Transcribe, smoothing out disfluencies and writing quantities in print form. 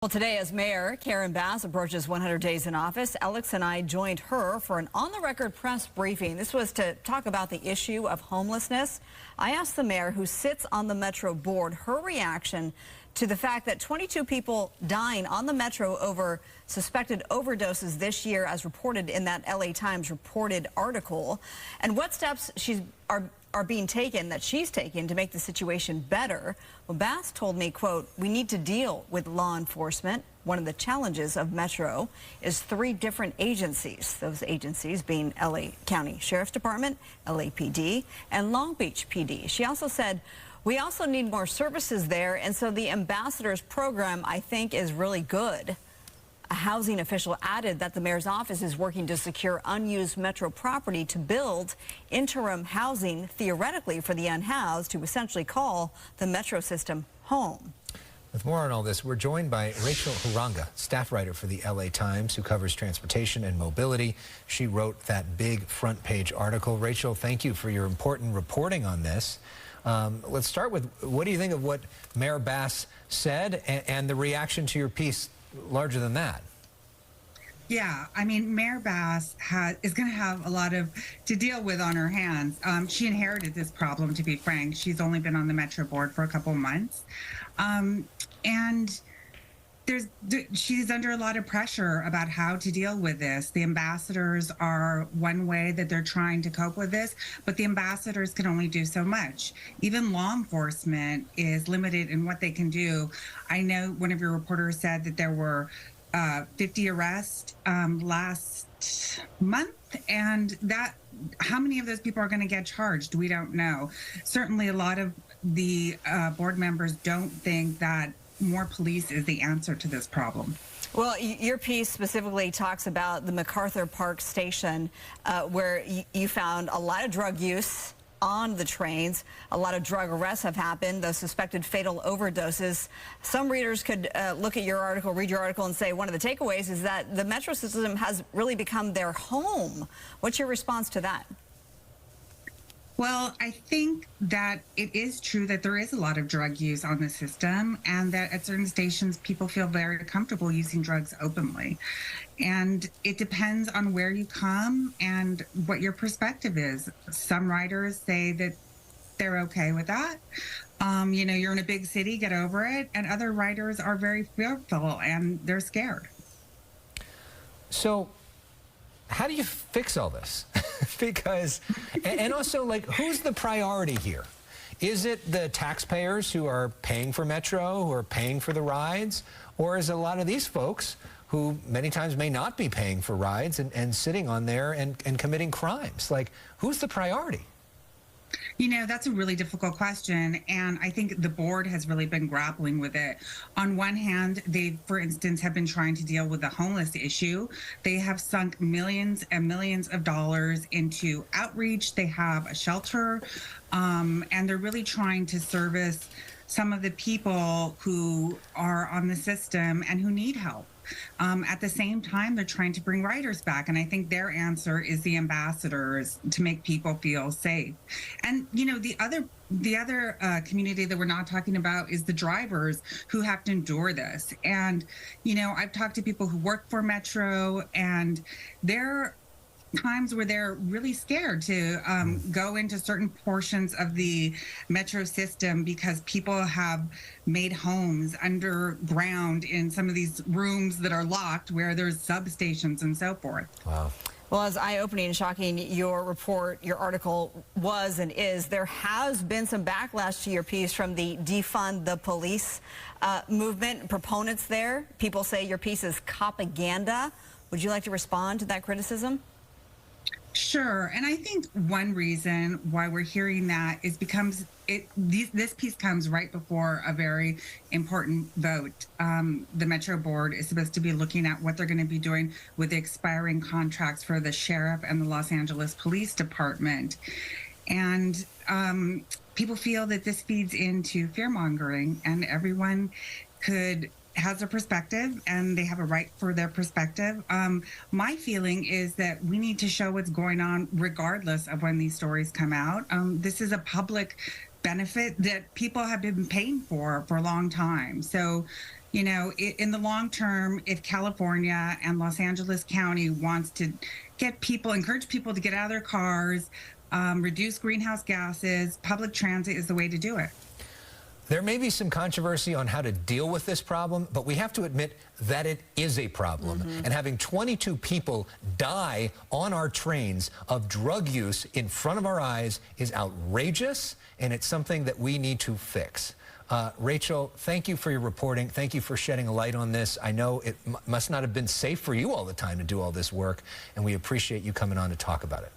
Well, today, as Mayor Karen Bass approaches 100 days in office, Alex and I joined her for an on-the-record press briefing. This was to talk about the issue of homelessness. I asked the mayor, who sits on the Metro board, her reaction to the fact that 22 people dying on the Metro over suspected overdoses this year, as reported in that LA Times reported article, and what steps are being taken, that she's taken, to make the situation better. Well, Bass told me, quote, "We need to deal with law enforcement. One of the challenges of Metro is 3 different agencies, those agencies being LA County Sheriff's Department, LAPD, and Long Beach PD. She also said, we also need more services there, and so the ambassadors program, I think, is really good. A housing official added that the mayor's office is working to secure unused Metro property to build interim housing, theoretically, for the unhoused, to essentially call the Metro system home. With more on all this, we're joined by Rachel Uranga, staff writer for the LA Times, who covers transportation and mobility. She wrote that big front page article. Rachel, thank you for your important reporting on this. Let's start with, what do you think of what Mayor Bass said and the reaction to your piece larger than that? Yeah, I mean, Mayor Bass is going to have a lot to deal with on her hands. She inherited this problem, to be frank. She's only been on the Metro board for a couple months. And she's under a lot of pressure about how to deal with this. The ambassadors are one way that they're trying to cope with this, but the ambassadors can only do so much. Even law enforcement is limited in what they can do. I know one of your reporters said that there were 50 arrests last month, and that how many of those people are going to get charged, we don't know. Certainly a lot of the board members don't think that more police is the answer to this problem. Well, your piece specifically talks about the MacArthur Park station, where you found a lot of drug use on the trains. A lot of drug arrests have happened, those suspected fatal overdoses. Some readers could look at your article, read your article, and say one of the takeaways is that the Metro system has really become their home. What's your response to that? Well, I think that it is true that there is a lot of drug use on the system, and that at certain stations people feel very comfortable using drugs openly. And it depends on where you come and what your perspective is. Some writers say that they're okay with that. You know, you're in a big city, get over it. And other writers are very fearful and they're scared. So how do you fix all this? Because, and also, like, who's the priority here? Is it the taxpayers who are paying for Metro, who are paying for the rides? Or is it a lot of these folks who many times may not be paying for rides and sitting on there and committing crimes? Like, who's the priority? You know, that's a really difficult question, and I think the board has really been grappling with it. On one hand, they, for instance, have been trying to deal with the homeless issue. They have sunk millions and millions of dollars into outreach. They have a shelter, and they're really trying to service some of the people who are on the system and who need help. At the same time, they're trying to bring riders back, and I think their answer is the ambassadors to make people feel safe. And you know, the other community that we're not talking about is the drivers who have to endure this. And you know, I've talked to people who work for Metro, and they're times where they're really scared to go into certain portions of the Metro system because people have made homes underground in some of these rooms that are locked where there's substations and so forth. Wow. Well, as eye-opening and shocking your report, your article was and is, there has been some backlash to your piece from the defund the police movement proponents there. People say your piece is propaganda. Would you like to respond to that criticism? Sure, and I think one reason why we're hearing that is because this piece comes right before a very important vote. The Metro board is supposed to be looking at what they're going to be doing with the expiring contracts for the sheriff and the Los Angeles Police Department. And people feel that this feeds into fear-mongering, and everyone has a perspective and they have a right for their perspective. My feeling is that we need to show what's going on regardless of when these stories come out. This is a public benefit that people have been paying for a long time. So You know, in the long term, if California and Los Angeles County wants to encourage people to get out of their cars, reduce greenhouse gases, public transit is the way to do it. There may be some controversy on how to deal with this problem, but we have to admit that it is a problem. And having 22 people die on our trains of drug use in front of our eyes is outrageous, and it's something that we need to fix. Rachel, thank you for your reporting. Thank you for shedding a light on this. I know it must not have been safe for you all the time to do all this work, and we appreciate you coming on to talk about it.